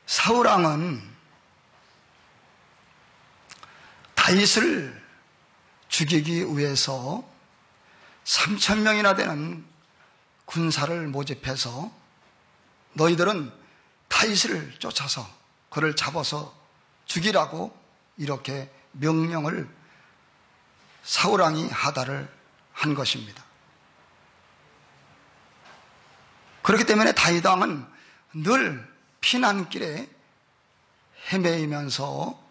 사울왕은 다윗을 죽이기 위해서 3,000명이나 되는 군사를 모집해서 너희들은 다윗을 쫓아서 그를 잡아서 죽이라고 이렇게 명령을 사울왕이 하다를 한 것입니다. 그렇기 때문에 다윗 왕은 늘 피난길에 헤매이면서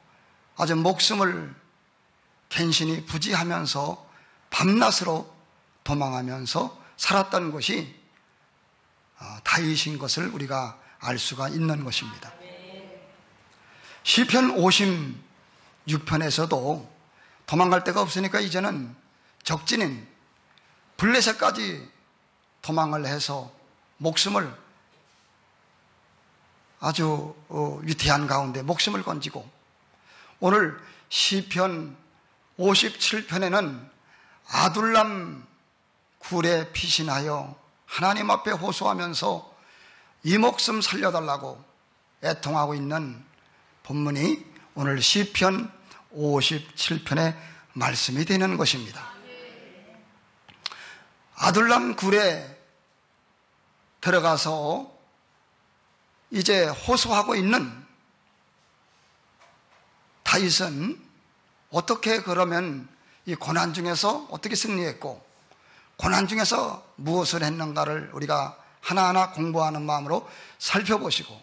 아주 목숨을 갱신히 부지하면서 밤낮으로 도망하면서 살았던 것이 다윗인 것을 우리가 알 수가 있는 것입니다. 시편 56편에서도 도망갈 데가 없으니까 이제는 적진인 블레셋까지 도망을 해서 목숨을 아주 위태한 가운데 목숨을 건지고, 오늘 시편 57편에는 아둘람 굴에 피신하여 하나님 앞에 호소하면서 이 목숨 살려달라고 애통하고 있는 본문이 오늘 시편 57편의 말씀이 되는 것입니다. 아둘람 굴에 들어가서 이제 호소하고 있는 다윗은 어떻게 그러면 이 고난 중에서 어떻게 승리했고 고난 중에서 무엇을 했는가를 우리가 하나하나 공부하는 마음으로 살펴보시고,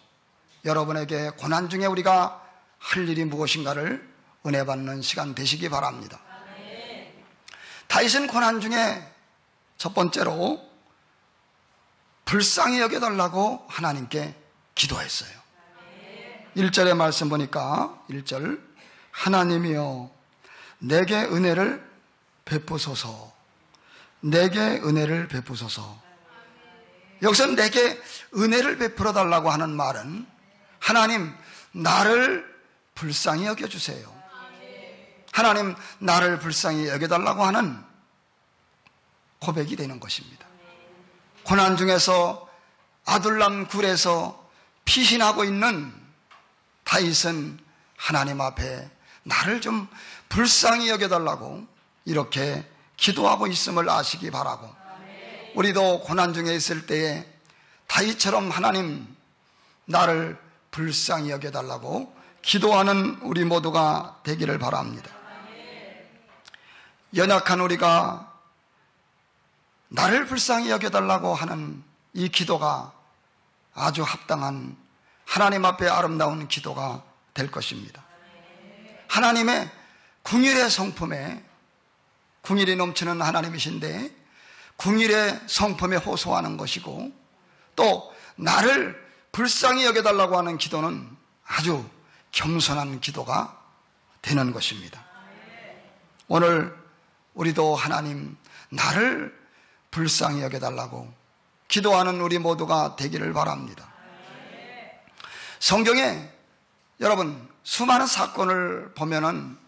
여러분에게 고난 중에 우리가 할 일이 무엇인가를 은혜 받는 시간 되시기 바랍니다. 다윗은 고난 중에 첫 번째로 불쌍히 여겨달라고 하나님께 기도했어요. 1절의 말씀 보니까 1절, 하나님이여 내게 은혜를 베푸소서, 내게 은혜를 베푸소서. 여기서 내게 은혜를 베풀어 달라고 하는 말은 하나님 나를 불쌍히 여겨주세요, 하나님 나를 불쌍히 여겨달라고 하는 고백이 되는 것입니다. 고난 중에서 아둘람 굴에서 피신하고 있는 다윗은 하나님 앞에 나를 좀 불쌍히 여겨달라고 이렇게 기도하고 있음을 아시기 바라고, 우리도 고난 중에 있을 때에 다윗처럼 하나님 나를 불쌍히 여겨달라고 기도하는 우리 모두가 되기를 바랍니다. 연약한 우리가 나를 불쌍히 여겨달라고 하는 이 기도가 아주 합당한 하나님 앞에 아름다운 기도가 될 것입니다. 하나님의 긍휼의 성품에, 긍휼이 넘치는 하나님이신데 긍휼의 성품에 호소하는 것이고, 또 나를 불쌍히 여겨달라고 하는 기도는 아주 겸손한 기도가 되는 것입니다. 오늘 우리도 하나님 나를 불쌍히 여겨달라고 기도하는 우리 모두가 되기를 바랍니다. 성경에 여러분 수많은 사건을 보면은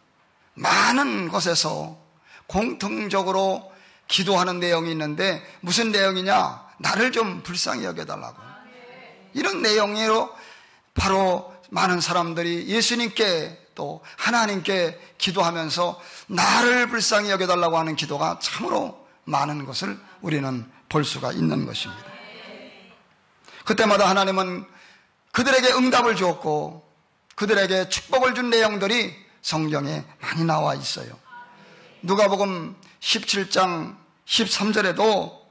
많은 곳에서 공통적으로 기도하는 내용이 있는데, 무슨 내용이냐? 나를 좀 불쌍히 여겨달라고. 이런 내용으로 바로 많은 사람들이 예수님께 또 하나님께 기도하면서 나를 불쌍히 여겨달라고 하는 기도가 참으로 많은 것을 우리는 볼 수가 있는 것입니다. 그때마다 하나님은 그들에게 응답을 주었고 그들에게 축복을 준 내용들이 성경에 많이 나와 있어요. 누가복음 17장 13절에도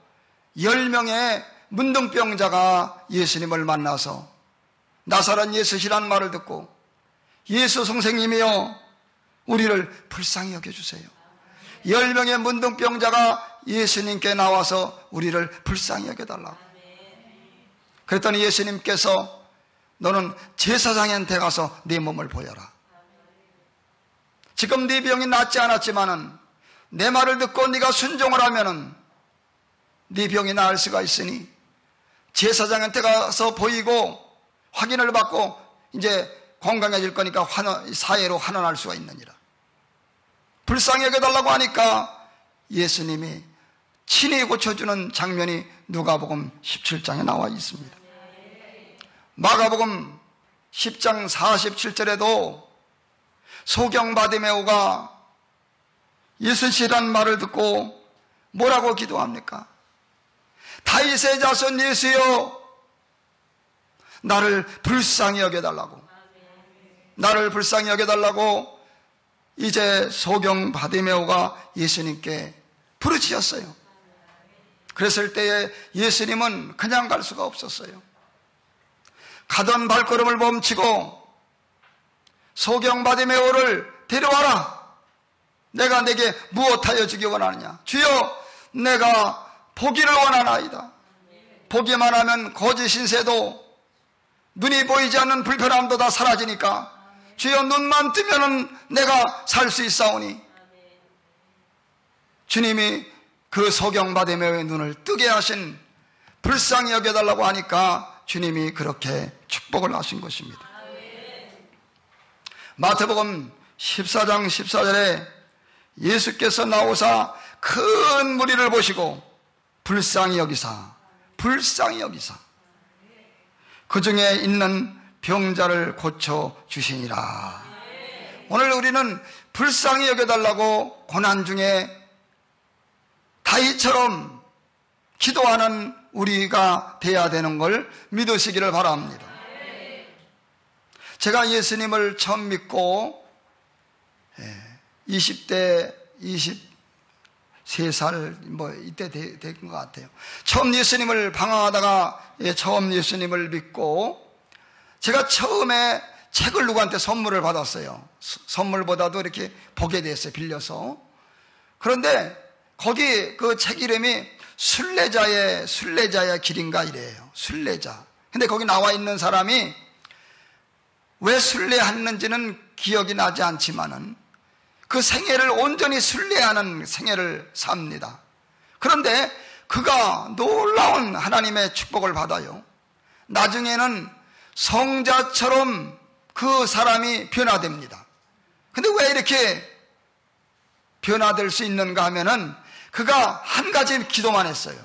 10명의 문둥병자가 예수님을 만나서 나사렛 예수시라는 말을 듣고 예수 선생님이여 우리를 불쌍히 여겨주세요. 10명의 문둥병자가 예수님께 나와서 우리를 불쌍히 여겨달라고. 그랬더니 예수님께서 너는 제사장한테 가서 네 몸을 보여라. 지금 네 병이 낫지 않았지만은 내 말을 듣고 네가 순종을 하면은 네 병이 나을 수가 있으니 제사장한테 가서 보이고 확인을 받고 이제 건강해질 거니까 사회로 환원할 수가 있느니라. 불쌍히 여겨달라고 하니까 예수님이 친히 고쳐주는 장면이 누가복음 17장에 나와 있습니다. 마가복음 10장 47절에도 소경 바디메오가 예수시란 말을 듣고 뭐라고 기도합니까? 다윗의 자손 예수여, 나를 불쌍히 여겨달라고, 나를 불쌍히 여겨달라고 이제 소경 바디메오가 예수님께 부르짖었어요. 그랬을 때에 예수님은 그냥 갈 수가 없었어요. 가던 발걸음을 멈추고 소경 바디메오를 데려와라. 내가 내게 무엇하여 주기 원하느냐? 주여, 내가 보기를 원하나이다. 보기만 하면 거짓 신세도 눈이 보이지 않는 불편함도 다 사라지니까 주여, 눈만 뜨면은 내가 살 수 있사오니. 주님이 그 소경 바디메오의 눈을 뜨게 하신, 불쌍히 여겨달라고 하니까 주님이 그렇게 축복을 하신 것입니다. 마태복음 14장 14절에 예수께서 나오사 큰 무리를 보시고 불쌍히 여기사 그 중에 있는 병자를 고쳐주시니라. 오늘 우리는 불쌍히 여겨달라고 고난 중에 다윗처럼 기도하는 우리가 돼야 되는 걸 믿으시기를 바랍니다. 제가 예수님을 처음 믿고 20대 23살 이때 된 것 같아요. 처음 예수님을 방황하다가 처음 예수님을 믿고 제가 처음에 책을 누구한테 선물을 받았어요. 선물보다도 이렇게 보게 됐어요, 빌려서. 그런데 거기 그 책 이름이 순례자의 길인가 이래요. 순례자. 근데 거기 나와 있는 사람이 왜 순례했는지는 기억이 나지 않지만은 그 생애를 온전히 순례하는 생애를 삽니다. 그런데 그가 놀라운 하나님의 축복을 받아요. 나중에는 성자처럼 그 사람이 변화됩니다. 근데 왜 이렇게 변화될 수 있는가 하면은 그가 한 가지 기도만 했어요.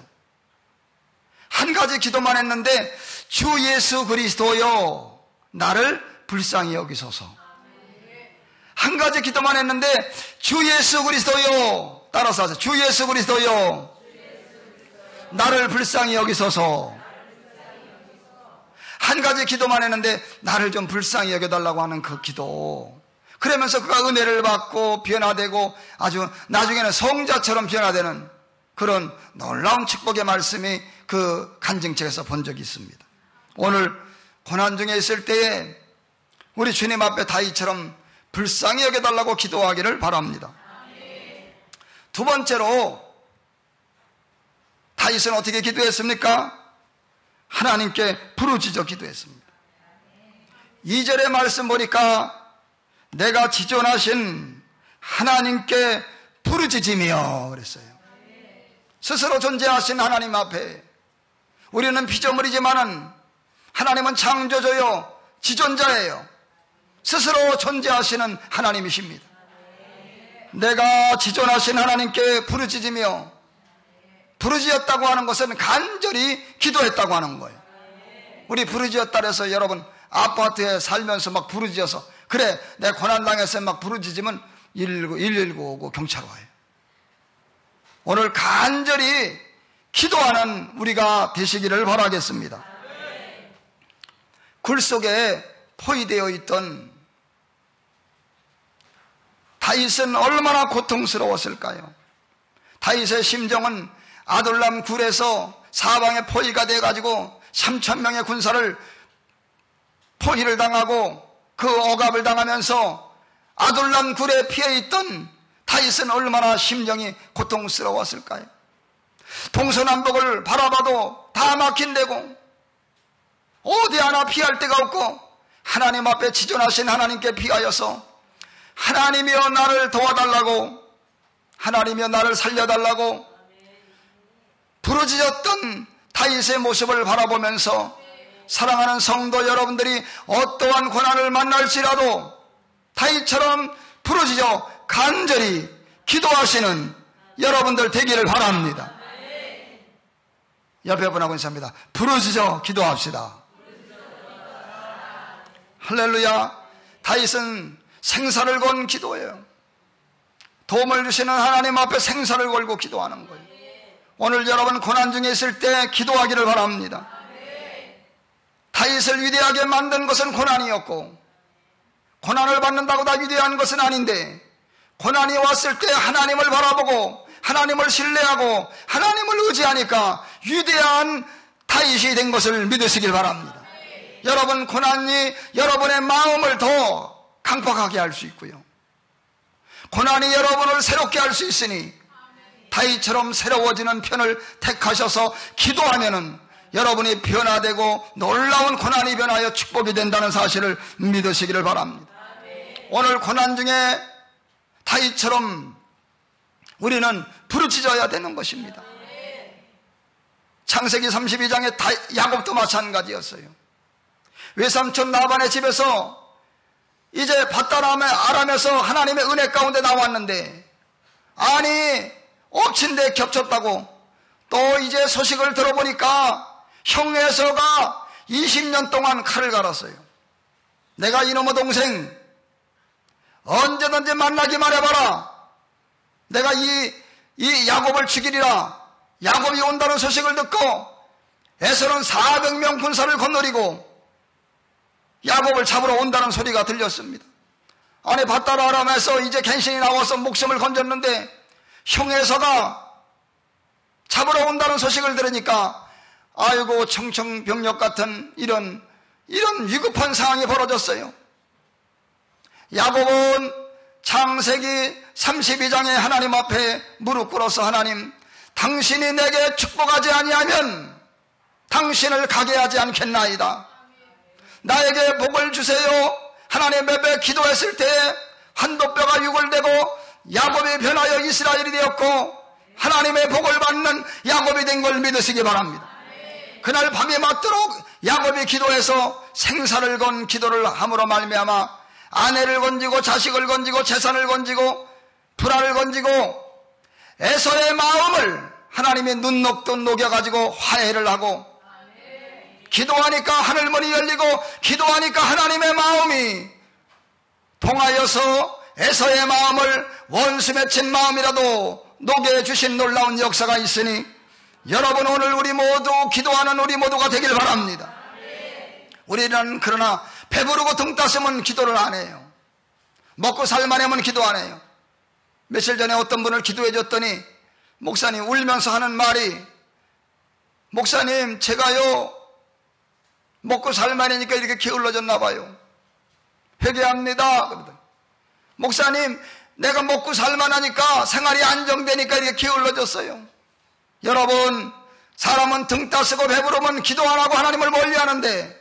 한 가지 기도만 했는데, 주 예수 그리스도여, 나를 불쌍히 여기소서. 한 가지 기도만 했는데, 주 예수 그리스도여, 따라서 하세요. 주 예수 그리스도여, 나를 불쌍히 여기소서. 한 가지 기도만 했는데 나를 좀 불쌍히 여겨달라고 하는 그 기도. 그러면서 그가 은혜를 받고 변화되고 아주 나중에는 성자처럼 변화되는 그런 놀라운 축복의 말씀이 그 간증책에서 본 적이 있습니다. 오늘 고난 중에 있을 때에 우리 주님 앞에 다윗처럼 불쌍히 여겨달라고 기도하기를 바랍니다. 두 번째로 다윗은 어떻게 기도했습니까? 하나님께 부르짖어 기도했습니다. 2절의 말씀 보니까 내가 지존하신 하나님께 부르짖으며 그랬어요. 스스로 존재하신 하나님 앞에 우리는 피조물이지만은 하나님은 창조주요 지존자예요. 스스로 존재하시는 하나님이십니다. 내가 지존하신 하나님께 부르짖으며, 부르짖었다고 하는 것은 간절히 기도했다고 하는 거예요. 우리 부르짖었다 그래서 여러분 아파트에 살면서 막 부르짖어서 그래 내 고난당해서 막 부르짖으면 119 오고 경찰 와요. 오늘 간절히 기도하는 우리가 되시기를 바라겠습니다. 굴 속에 포위되어 있던 다윗은 얼마나 고통스러웠을까요? 다윗의 심정은 아둘람 굴에서 사방에 포위가 돼가지고 3,000명의 군사를 포위를 당하고 그 억압을 당하면서 아둘람 굴에 피해 있던 다윗은 얼마나 심정이 고통스러웠을까요? 동서남북을 바라봐도 다 막힌 데고 어디 하나 피할 데가 없고 하나님 앞에 지존하신 하나님께 피하여서 하나님이여 나를 도와달라고, 하나님이여 나를 살려달라고 부르짖었던 다윗의 모습을 바라보면서 사랑하는 성도 여러분들이 어떠한 고난을 만날지라도 다윗처럼 부르짖어 간절히 기도하시는 여러분들 되기를 바랍니다. 옆에 분하고 인사합니다. 부르짖어 기도합시다. 할렐루야. 다윗은 생사를 건 기도예요. 도움을 주시는 하나님 앞에 생사를 걸고 기도하는 거예요. 오늘 여러분 고난 중에 있을 때 기도하기를 바랍니다. 다윗을 위대하게 만든 것은 고난이었고, 고난을 받는다고 다 위대한 것은 아닌데, 고난이 왔을 때 하나님을 바라보고 하나님을 신뢰하고 하나님을 의지하니까 위대한 다윗이 된 것을 믿으시길 바랍니다. 여러분, 고난이 여러분의 마음을 더 강팍하게 할 수 있고요, 고난이 여러분을 새롭게 할 수 있으니 다윗처럼 새로워지는 편을 택하셔서 기도하면은 여러분이 변화되고 놀라운 고난이 변하여 축복이 된다는 사실을 믿으시기를 바랍니다. 오늘 고난 중에 다윗처럼 우리는 부르짖어야 되는 것입니다. 창세기 32장에 야곱도 마찬가지였어요. 외삼촌 라반의 집에서 이제 밧다람에서 하나님의 은혜 가운데 나왔는데, 아니 엎친 데 겹쳤다고 또 이제 소식을 들어보니까 형 에서가 20년 동안 칼을 갈았어요. 내가 이놈의 동생 언제든지 만나기만 해봐라, 내가 이 야곱을 죽이리라. 야곱이 온다는 소식을 듣고 에서는 400명 군사를 거느리고 야곱을 잡으러 온다는 소리가 들렸습니다. 아니 밧다람에서 이제 갱신이 나와서 목숨을 건졌는데 형 에서가 잡으러 온다는 소식을 들으니까 아이고 청청병력 같은 이런 위급한 상황이 벌어졌어요. 야곱은 창세기 32장에 하나님 앞에 무릎 꿇어서, 하나님, 당신이 내게 축복하지 아니하면 당신을 가게 하지 않겠나이다. 나에게 복을 주세요. 하나님 앞에 기도했을 때 한도뼈가 유골되고 야곱이 변하여 이스라엘이 되었고 하나님의 복을 받는 야곱이 된 걸 믿으시기 바랍니다. 그날 밤이 맞도록 야곱이 기도해서 생사를 건 기도를 함으로 말미암아 아내를 건지고 자식을 건지고 재산을 건지고 불화를 건지고 에서의 마음을 하나님의 눈 녹듯 녹여가지고 화해를 하고, 기도하니까 하늘문이 열리고 기도하니까 하나님의 마음이 통하여서 에서의 마음을 원수 맺힌 마음이라도 녹여주신 놀라운 역사가 있으니 여러분, 오늘 우리 모두 기도하는 우리 모두가 되길 바랍니다. 우리는 그러나 배부르고 등 따스면 기도를 안 해요. 먹고 살만하면 기도 안 해요. 며칠 전에 어떤 분을 기도해 줬더니 목사님 울면서 하는 말이, 목사님 제가요 먹고 살만하니까 이렇게 게을러졌나 봐요. 회개합니다. 목사님 내가 먹고 살만하니까 생활이 안정되니까 이렇게 게을러졌어요. 여러분, 사람은 등 따스고 배부르면 기도 안 하고 하나님을 멀리하는데,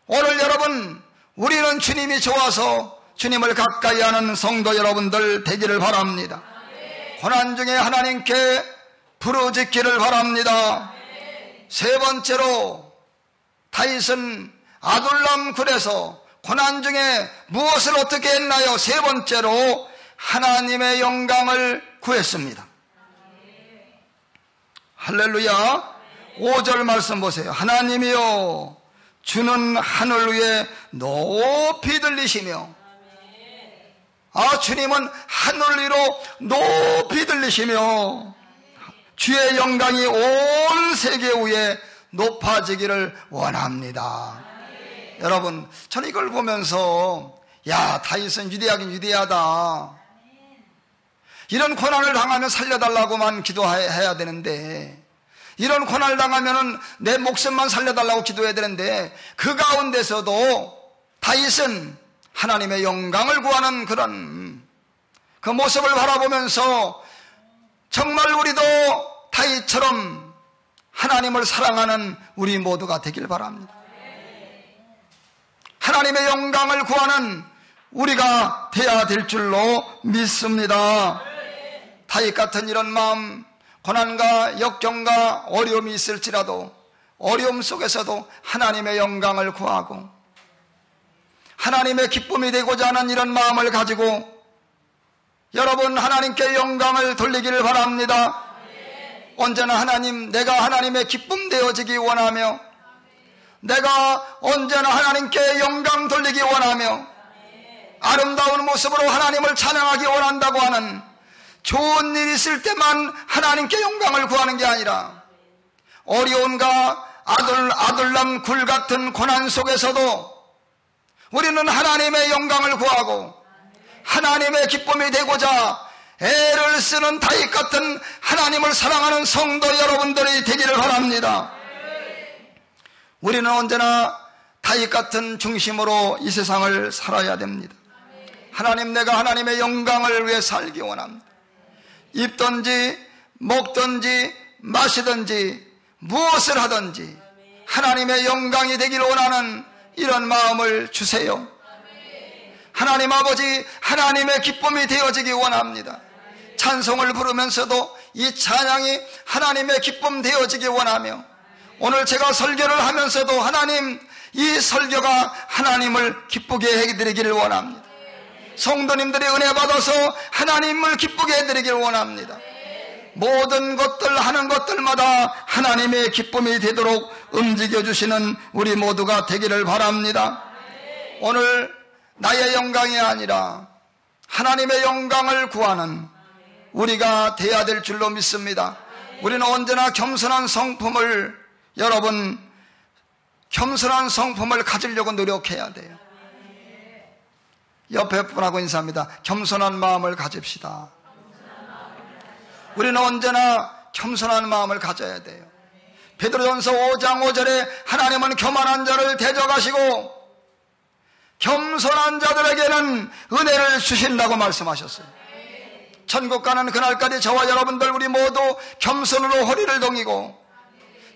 오늘 여러분, 우리는 주님이 좋아서 주님을 가까이 하는 성도 여러분들 되기를 바랍니다. 고난 중에 하나님께 부르짖기를 바랍니다. 세 번째로, 다윗은 아둘람 굴에서 고난 중에 무엇을 어떻게 했나요? 세 번째로 하나님의 영광을 구했습니다. 할렐루야. 5절 말씀 보세요. 하나님이여 주는 하늘 위에 높이 들리시며, 주님은 하늘 위로 높이 들리시며 주의 영광이 온 세계 위에 높아지기를 원합니다. 여러분, 저는 이걸 보면서 야, 다윗은 위대하긴 위대하다. 이런 고난을 당하면 살려달라고만 기도해야 되는데, 이런 고난을 당하면 내 목숨만 살려달라고 기도해야 되는데, 그 가운데서도 다윗은 하나님의 영광을 구하는 그런 그 모습을 바라보면서 정말 우리도 다윗처럼 하나님을 사랑하는 우리 모두가 되길 바랍니다. 하나님의 영광을 구하는 우리가 되어야 될 줄로 믿습니다. 다윗 같은 이런 마음, 고난과 역경과 어려움이 있을지라도 어려움 속에서도 하나님의 영광을 구하고 하나님의 기쁨이 되고자 하는 이런 마음을 가지고 여러분, 하나님께 영광을 돌리기를 바랍니다. 언제나 하나님, 내가 하나님의 기쁨 되어지기 원하며 내가 언제나 하나님께 영광 돌리기 원하며 아름다운 모습으로 하나님을 찬양하기 원한다고 하는, 좋은 일 있을 때만 하나님께 영광을 구하는 게 아니라 어려움과 아둘람 굴 같은 고난 속에서도 우리는 하나님의 영광을 구하고 하나님의 기쁨이 되고자 애를 쓰는 다윗 같은 하나님을 사랑하는 성도 여러분들이 되기를 바랍니다. 우리는 언제나 다윗 같은 중심으로 이 세상을 살아야 됩니다. 하나님, 내가 하나님의 영광을 위해 살기 원합니다. 입든지 먹든지 마시든지 무엇을 하든지 하나님의 영광이 되기를 원하는 이런 마음을 주세요. 하나님 아버지, 하나님의 기쁨이 되어지기 원합니다. 찬송을 부르면서도 이 찬양이 하나님의 기쁨 되어지기 원하며, 오늘 제가 설교를 하면서도 하나님, 이 설교가 하나님을 기쁘게 해드리기를 원합니다. 성도님들이 은혜 받아서 하나님을 기쁘게 해드리기를 원합니다. 모든 것들 하는 것들마다 하나님의 기쁨이 되도록 움직여주시는 우리 모두가 되기를 바랍니다. 오늘 나의 영광이 아니라 하나님의 영광을 구하는 우리가 돼야 될 줄로 믿습니다. 우리는 언제나 겸손한 성품을, 여러분, 겸손한 성품을 가지려고 노력해야 돼요. 옆에 분하고 인사합니다. 겸손한 마음을 가집시다. 우리는 언제나 겸손한 마음을 가져야 돼요. 베드로전서 5장 5절에 하나님은 교만한 자를 대적하시고 겸손한 자들에게는 은혜를 주신다고 말씀하셨어요. 천국 가는 그날까지 저와 여러분들 우리 모두 겸손으로 허리를 동이고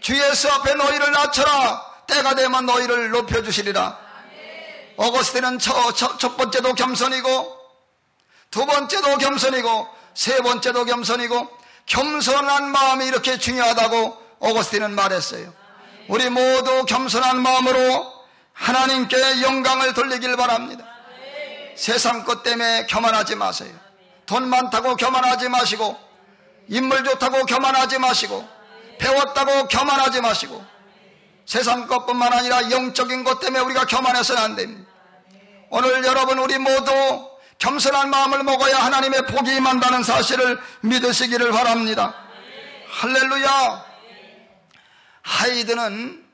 주 예수 앞에 너희를 낮춰라, 때가 되면 너희를 높여주시리라. 어거스틴은 첫 번째도 겸손이고 두 번째도 겸손이고 세 번째도 겸손이고, 겸손한 마음이 이렇게 중요하다고 어거스틴은 말했어요. 우리 모두 겸손한 마음으로 하나님께 영광을 돌리길 바랍니다. 세상 것 때문에 교만하지 마세요. 돈 많다고 교만하지 마시고, 인물 좋다고 교만하지 마시고, 배웠다고 교만하지 마시고, 세상 것뿐만 아니라 영적인 것 때문에 우리가 교만해서는 안 됩니다. 오늘 여러분, 우리 모두 겸손한 마음을 먹어야 하나님의 복이 임한다는 사실을 믿으시기를 바랍니다. 할렐루야. 하이든은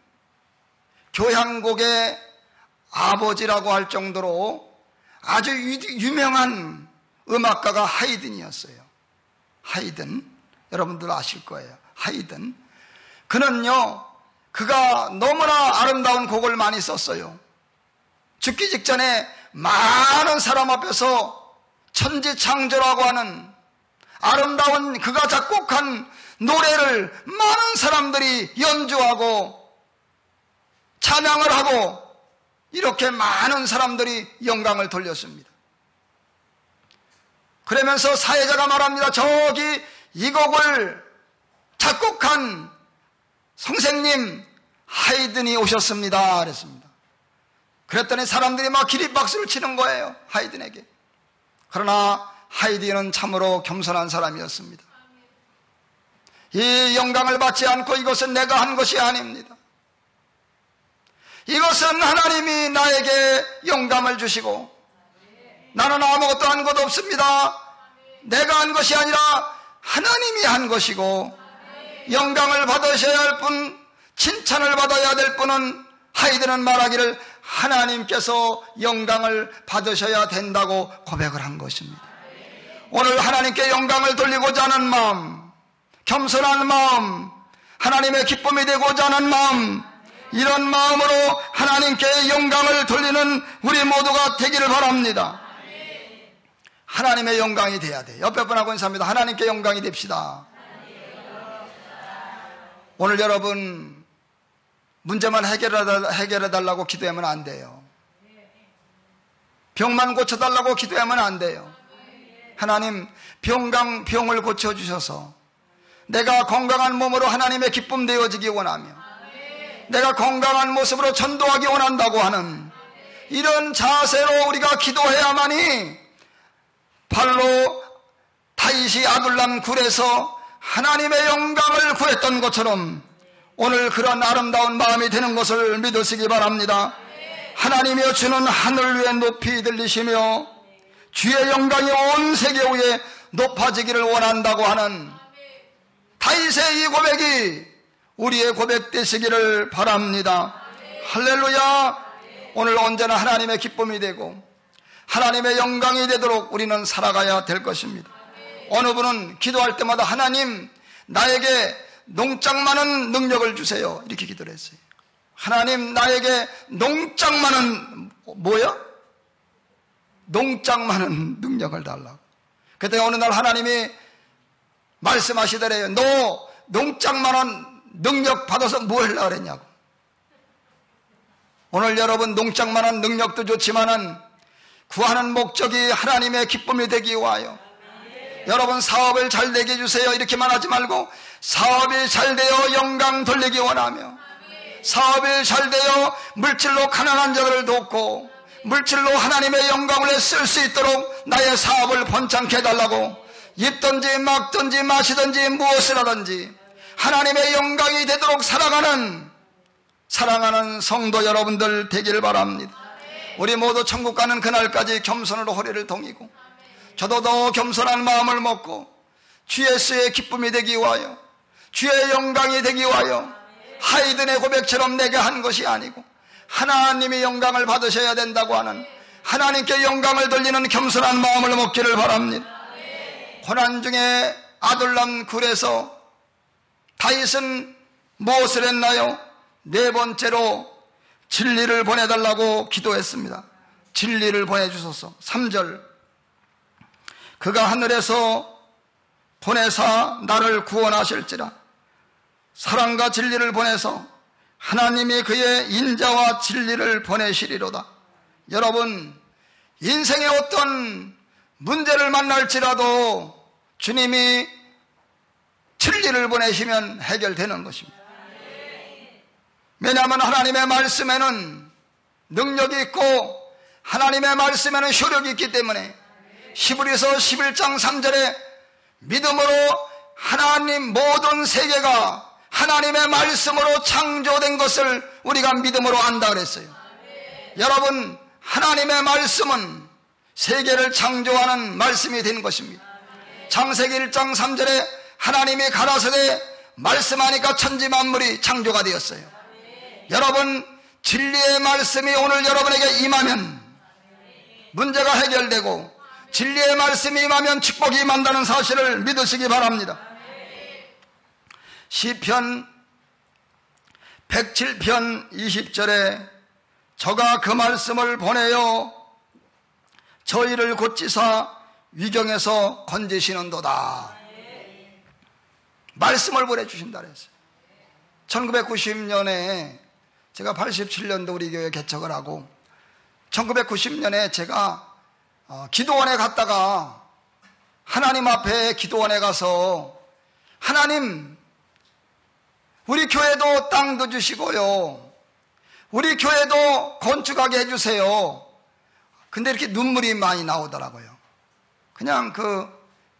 교향곡의 아버지라고 할 정도로 아주 유명한 음악가가 하이든이었어요. 하이든, 여러분들 아실 거예요. 하이든. 그는요, 그가 너무나 아름다운 곡을 많이 썼어요. 죽기 직전에 많은 사람 앞에서 천지창조라고 하는 아름다운, 그가 작곡한 노래를 많은 사람들이 연주하고 찬양을 하고, 이렇게 많은 사람들이 영광을 돌렸습니다. 그러면서 사회자가 말합니다. 저기 이 곡을 작곡한 선생님 하이든이 오셨습니다 그랬습니다. 그랬더니 사람들이 막 기립박수를 치는 거예요, 하이든에게. 그러나 하이든은 참으로 겸손한 사람이었습니다. 이 영광을 받지 않고 이것은 내가 한 것이 아닙니다. 이것은 하나님이 나에게 영감을 주시고 나는 아무것도 한 것 없습니다. 내가 한 것이 아니라 하나님이 한 것이고, 영광을 받으셔야 할 분, 칭찬을 받아야 될 분은 하이든은 말하기를 하나님께서 영광을 받으셔야 된다고 고백을 한 것입니다. 오늘 하나님께 영광을 돌리고자 하는 마음, 겸손한 마음, 하나님의 기쁨이 되고자 하는 마음, 이런 마음으로 하나님께 영광을 돌리는 우리 모두가 되기를 바랍니다. 하나님의 영광이 돼야 돼요. 옆에 분하고 인사합니다. 하나님께 영광이 됩시다. 오늘 여러분, 문제만 해결해달라고 기도하면 안 돼요. 병만 고쳐달라고 기도하면 안 돼요. 하나님, 병을 고쳐주셔서 내가 건강한 몸으로 하나님의 기쁨 되어지기 원하며 내가 건강한 모습으로 전도하기 원한다고 하는 이런 자세로 우리가 기도해야만이 발로 다윗이 아둘람 굴에서 하나님의 영광을 구했던 것처럼 오늘 그런 아름다운 마음이 되는 것을 믿으시기 바랍니다. 하나님이여 주는 하늘 위에 높이 들리시며 주의 영광이 온 세계 위에 높아지기를 원한다고 하는 다윗의 이 고백이 우리의 고백 되시기를 바랍니다. 할렐루야. 오늘 언제나 하나님의 기쁨이 되고 하나님의 영광이 되도록 우리는 살아가야 될 것입니다. 어느 분은 기도할 때마다 하나님 나에게 농장 많은 능력을 주세요 이렇게 기도를 했어요. 하나님 나에게 농장 많은 뭐야? 농장 많은 능력을 달라고. 그때 어느 날 하나님이 말씀하시더래요. 너 농장 많은 능력 받아서 뭐 하려고 그랬냐고. 오늘 여러분 농장 많은 능력도 좋지만은 구하는 목적이 하나님의 기쁨이 되기 위하여 여러분 사업을 잘 되게 해주세요 이렇게만 하지 말고 사업이 잘 되어 영광 돌리기 원하며 사업이 잘 되어 물질로 가난한 자들을 돕고 물질로 하나님의 영광을 쓸 수 있도록 나의 사업을 번창케 해달라고 입든지 막든지 마시든지 무엇을 하든지 하나님의 영광이 되도록 살아가는 사랑하는 성도 여러분들 되기를 바랍니다. 우리 모두 천국 가는 그날까지 겸손으로 허리를 동이고 저도 더 겸손한 마음을 먹고 주 예수의 기쁨이 되기 위하여 주의 영광이 되기 위하여 하이든의 고백처럼 내게 한 것이 아니고 하나님이 영광을 받으셔야 된다고 하는 하나님께 영광을 돌리는 겸손한 마음을 먹기를 바랍니다. 고난 중에 아둘람 굴에서 다윗은 무엇을 했나요? 네 번째로 진리를 보내달라고 기도했습니다. 진리를 보내주소서. 3절 그가 하늘에서 보내사 나를 구원하실지라 사랑과 진리를 보내서 하나님이 그의 인자와 진리를 보내시리로다. 여러분 인생의 어떤 문제를 만날지라도 주님이 진리를 보내시면 해결되는 것입니다. 왜냐하면 하나님의 말씀에는 능력이 있고 하나님의 말씀에는 효력이 있기 때문에 히브리서 11장 3절에 믿음으로 하나님 모든 세계가 하나님의 말씀으로 창조된 것을 우리가 믿음으로 안다 그랬어요. 여러분 하나님의 말씀은 세계를 창조하는 말씀이 된 것입니다. 창세기 1장 3절에 하나님이 가라사대 말씀하니까 천지 만물이 창조가 되었어요. 여러분 진리의 말씀이 오늘 여러분에게 임하면 문제가 해결되고 진리의 말씀이 임하면 축복이 임한다는 사실을 믿으시기 바랍니다. 시편 107편 20절에 저가 그 말씀을 보내어 저희를 고치사 위경에서 건지시는도다. 말씀을 보내주신다 그랬어요. 1990년에 제가 87년도 우리 교회 개척을 하고 1990년에 제가 기도원에 갔다가 하나님 앞에 기도원에 가서 하나님 우리 교회도 땅도 주시고요 우리 교회도 건축하게 해주세요. 근데 이렇게 눈물이 많이 나오더라고요. 그냥 그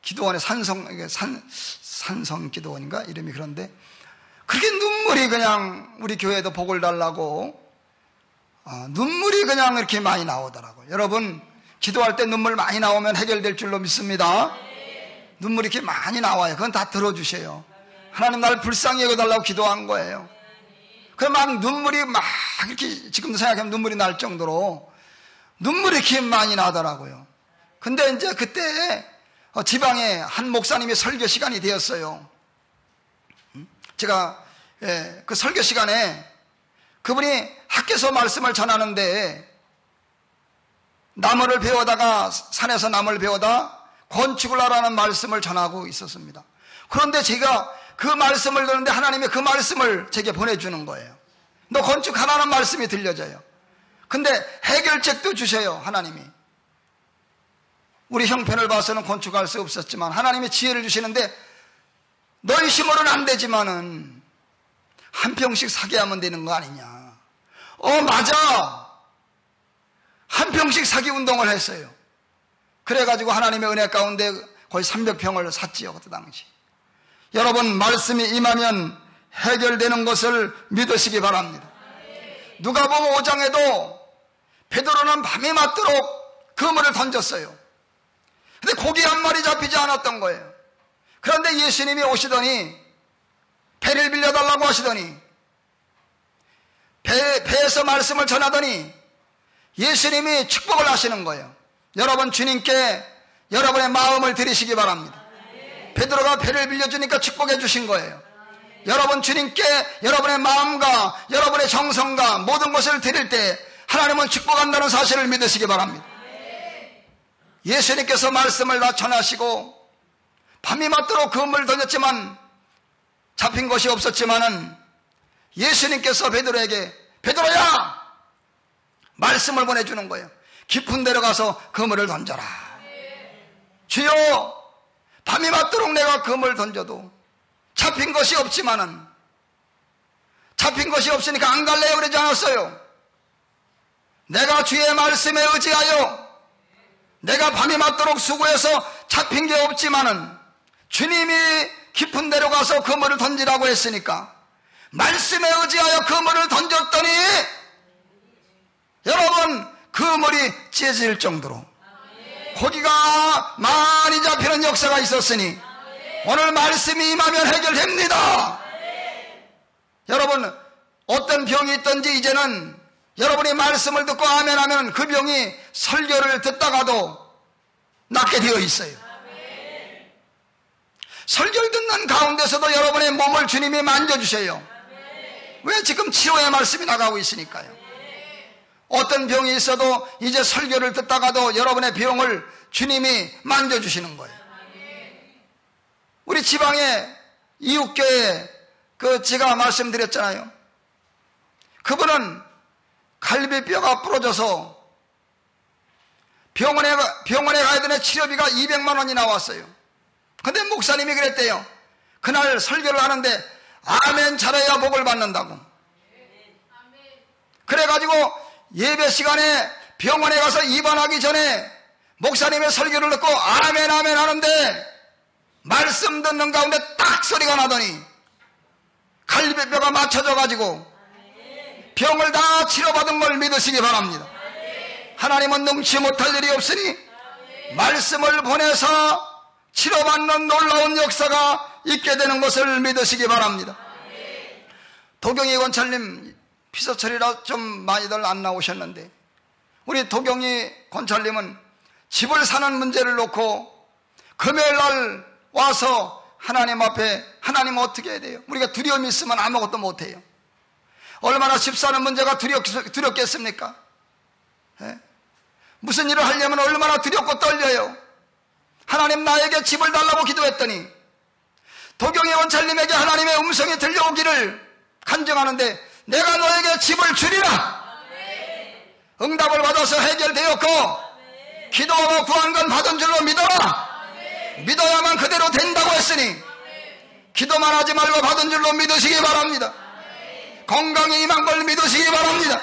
기도원에 산성 기도원인가 이름이 그런데 그렇게 눈물이 그냥 우리 교회도 복을 달라고 눈물이 그냥 이렇게 많이 나오더라고요. 여러분 기도할 때 눈물 많이 나오면 해결될 줄로 믿습니다. 눈물이 이렇게 많이 나와요. 그건 다 들어주세요. 하나님 나를 불쌍히 여겨달라고 기도한 거예요. 그래 막 눈물이 막 이렇게 지금도 생각하면 눈물이 날 정도로 눈물이 이렇게 많이 나더라고요. 근데 이제 그때 지방에 한 목사님이 설교 시간이 되었어요. 제가 그 설교 시간에 그분이 학교에서 말씀을 전하는데 나무를 배우다가 산에서 나무를 배우다 건축을 하라는 말씀을 전하고 있었습니다. 그런데 제가 그 말씀을 듣는데 하나님이 그 말씀을 제게 보내주는 거예요. 너 건축하라는 말씀이 들려져요. 근데 해결책도 주셔요. 하나님이. 우리 형편을 봐서는 건축할 수 없었지만 하나님이 지혜를 주시는데 너희 힘으로는 안 되지만은 한 평씩 사게 하면 되는 거 아니냐. 맞아. 한 평씩 사기 운동을 했어요. 그래가지고 하나님의 은혜 가운데 거의 300평을 샀지요. 그때 당시. 여러분 말씀이 임하면 해결되는 것을 믿으시기 바랍니다. 누가복음 5장에도 베드로는 밤이 맞도록 그물을 던졌어요. 근데 고기 한 마리 잡히지 않았던 거예요. 그런데 예수님이 오시더니 배를 빌려달라고 하시더니 배에서 말씀을 전하더니 예수님이 축복을 하시는 거예요. 여러분, 주님께 여러분의 마음을 드리시기 바랍니다. 베드로가 배를 빌려주니까 축복해 주신 거예요. 여러분, 주님께 여러분의 마음과 여러분의 정성과 모든 것을 드릴 때 하나님은 축복한다는 사실을 믿으시기 바랍니다. 예수님께서 말씀을 다 전하시고 밤이 맞도록 그물을 던졌지만 잡힌 것이 없었지만은 예수님께서 베드로에게 베드로야! 말씀을 보내주는 거예요. 깊은 데로 가서 그물을 던져라. 주여, 밤이 맞도록 내가 그물을 던져도 잡힌 것이 없지만은 잡힌 것이 없으니까 안 갈래요 그러지 않았어요. 내가 주의 말씀에 의지하여 내가 밤이 맞도록 수고해서 잡힌 게 없지만은 주님이 깊은 데로 가서 그물을 던지라고 했으니까 말씀에 의지하여 그물을 던졌더니 여러분, 그물이 찢어질 정도로 고기가 많이 잡히는 역사가 있었으니 오늘 말씀이 임하면 해결됩니다. 여러분, 어떤 병이 있든지 이제는 여러분이 말씀을 듣고 아멘 하면 그 병이 설교를 듣다가도 낫게 되어 있어요. 설교를 듣는 가운데서도 여러분의 몸을 주님이 만져주셔요. 왜? 지금 치료의 말씀이 나가고 있으니까요. 어떤 병이 있어도 이제 설교를 듣다가도 여러분의 병을 주님이 만져주시는 거예요. 우리 지방에 이웃교회 제가 말씀드렸잖아요. 그분은 갈비뼈가 부러져서 병원에 가야 되는 치료비가 200만 원이 나왔어요. 근데 목사님이 그랬대요. 그날 설교를 하는데 아멘 잘해야 복을 받는다고. 그래가지고 예배 시간에 병원에 가서 입원하기 전에 목사님의 설교를 듣고 아멘 아멘 하는데 말씀 듣는 가운데 딱 소리가 나더니 갈비뼈가 맞춰져가지고 병을 다 치료받은 걸 믿으시기 바랍니다. 하나님은 능치 못할 일이 없으니 말씀을 보내서 치료받는 놀라운 역사가 있게 되는 것을 믿으시기 바랍니다. 도경이 권찰님 피서철이라 좀 많이들 안 나오셨는데 우리 도경이 권찰님은 집을 사는 문제를 놓고 금요일날 와서 하나님 앞에 하나님 어떻게 해야 돼요? 우리가 두려움이 있으면 아무것도 못해요. 얼마나 집 사는 문제가 두렵겠습니까? 예? 무슨 일을 하려면 얼마나 두렵고 떨려요. 하나님 나에게 집을 달라고 기도했더니 도경이 원찰님에게 하나님의 음성이 들려오기를 간증하는데 내가 너에게 집을 주리라. 응답을 받아서 해결되었고 기도하고 구한 건 받은 줄로 믿어라. 믿어야만 그대로 된다고 했으니 기도만 하지 말고 받은 줄로 믿으시기 바랍니다. 건강이 임한 걸 믿으시기 바랍니다.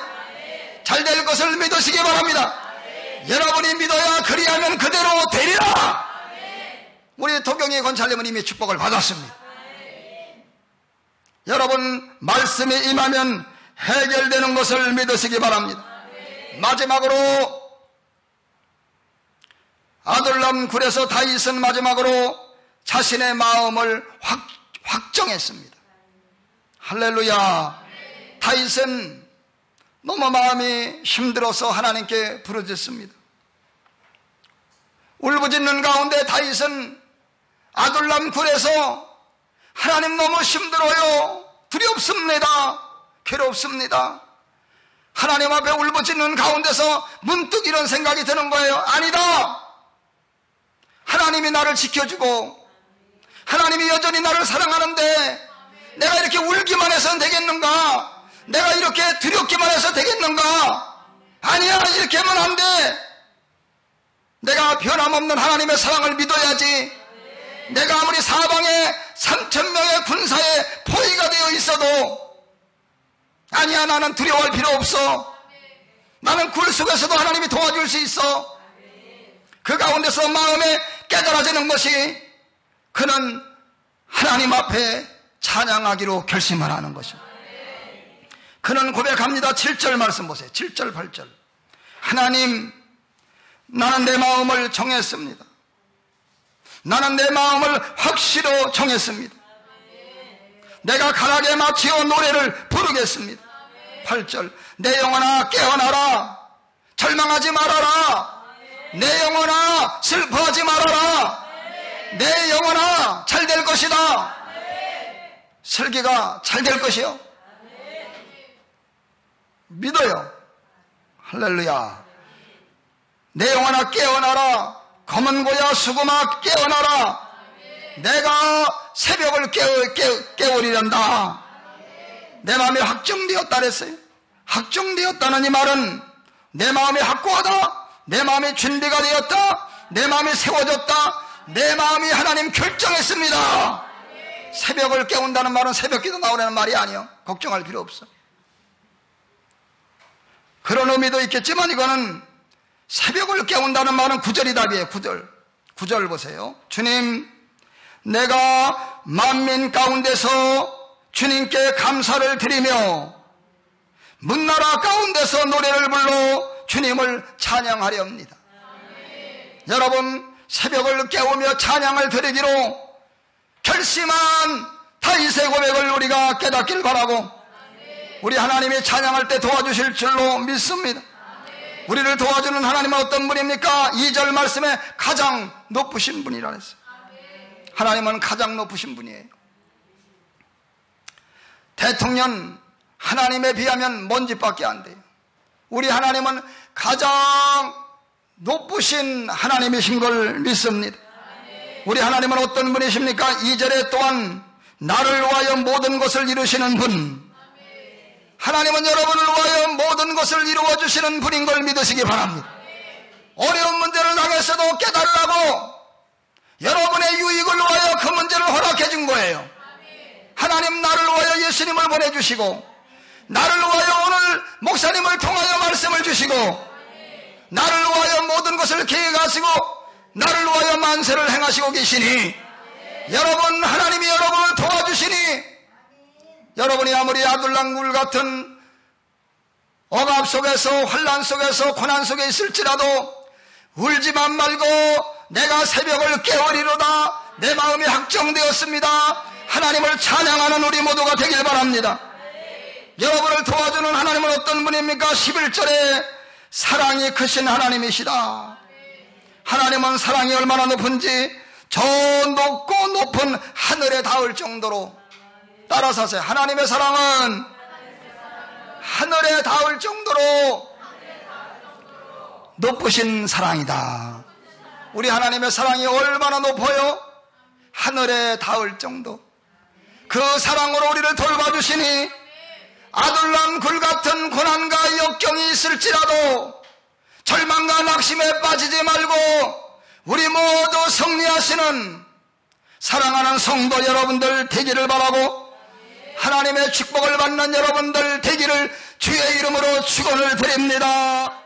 잘 될 것을 믿으시기 바랍니다. 여러분이 믿어야 그리하면 그대로 되리라. 우리 도경이 권찰님은 이미 축복을 받았습니다. 여러분, 말씀이 임하면 해결되는 것을 믿으시기 바랍니다. 마지막으로 아둘람 굴에서 다윗은 마지막으로 자신의 마음을 확정했습니다. 할렐루야. 다윗은 너무 마음이 힘들어서 하나님께 부르짖습니다. 울부짖는 가운데 다윗은 아둘람 굴에서 하나님 너무 힘들어요. 두렵습니다. 괴롭습니다. 하나님 앞에 울부짖는 가운데서 문득 이런 생각이 드는 거예요. 아니다. 하나님이 나를 지켜주고 하나님이 여전히 나를 사랑하는데 내가 이렇게 울기만 해서는 되겠는가? 내가 이렇게 두렵기만 해서 되겠는가? 아니야, 이렇게 하면 안 돼. 내가 변함없는 하나님의 사랑을 믿어야지. 내가 아무리 사방에 3,000명의 군사에 포위가 되어 있어도 아니야, 나는 두려워할 필요 없어. 나는 굴 속에서도 하나님이 도와줄 수 있어. 그 가운데서 마음에 깨달아지는 것이 그는 하나님 앞에 찬양하기로 결심을 하는 것입니다. 그는 고백합니다. 7절 말씀 보세요. 7절 8절. 하나님, 나는 내 마음을 정했습니다. 나는 내 마음을 확실히 정했습니다. 내가 가락에 맞추어 노래를 부르겠습니다. 8절. 내 영혼아 깨어나라. 절망하지 말아라. 내 영혼아 슬퍼하지 말아라. 내 영혼아 잘 될 것이다. 설계가 잘 될 것이요. 믿어요. 할렐루야. 내 영혼아 깨어나라. 검은 고야 수구마 깨어나라. 내가 새벽을 깨우리란다. 내 마음이 확정되었다 그랬어요. 확정되었다는 이 말은 내 마음이 확고하다. 내 마음이 준비가 되었다. 내 마음이 세워졌다. 내 마음이 하나님 결정했습니다. 새벽을 깨운다는 말은 새벽기도 나오라는 말이 아니요. 걱정할 필요 없어. 그런 의미도 있겠지만 이거는 새벽을 깨운다는 말은 9절이 답이에요. 9절 보세요. 주님, 내가 만민 가운데서 주님께 감사를 드리며 문나라 가운데서 노래를 불러 주님을 찬양하렵니다. 여러분, 새벽을 깨우며 찬양을 드리기로 결심한 다윗의 고백을 우리가 깨닫길 바라고, 우리 하나님이 찬양할 때 도와주실 줄로 믿습니다. 우리를 도와주는 하나님은 어떤 분입니까? 2절 말씀에 가장 높으신 분이라 했어요. 하나님은 가장 높으신 분이에요. 대통령 하나님에 비하면 먼지밖에 안 돼요. 우리 하나님은 가장 높으신 하나님이신 걸 믿습니다. 우리 하나님은 어떤 분이십니까? 2절에 또한 나를 위하여 모든 것을 이루시는 분. 하나님은 여러분을 위하여 모든 것을 이루어 주시는 분인 걸 믿으시기 바랍니다. 어려운 문제를 당했어도 깨달으라고 여러분의 유익을 위하여 그 문제를 허락해 준 거예요. 하나님 나를 위하여 예수님을 보내주시고, 나를 위하여 오늘 목사님을 통하여 말씀을 주시고, 나를 위하여 모든 것을 계획하시고, 나를 위하여 만세를 행하시고 계시니, 여러분, 하나님이 여러분을 도와주시니, 여러분이 아무리 아둘랑굴 같은 억압 속에서 환난 속에서 고난 속에 있을지라도 울지만 말고 내가 새벽을 깨우리로다. 내 마음이 확정되었습니다. 하나님을 찬양하는 우리 모두가 되길 바랍니다. 여러분을 도와주는 하나님은 어떤 분입니까? 11절에 사랑이 크신 하나님이시다. 하나님은 사랑이 얼마나 높은지 저 높고 높은 하늘에 닿을 정도로, 따라서 하세요. 하나님의 사랑은 하늘에 닿을 정도로 높으신 사랑이다. 우리 하나님의 사랑이 얼마나 높아요? 하늘에 닿을 정도. 그 사랑으로 우리를 돌봐주시니 아둘람 굴 같은 고난과 역경이 있을지라도 절망과 낙심에 빠지지 말고 우리 모두 승리하시는 사랑하는 성도 여러분들 되기를 바라고, 하나님의 축복을 받는 여러분들 되기를 주의 이름으로 축원을 드립니다.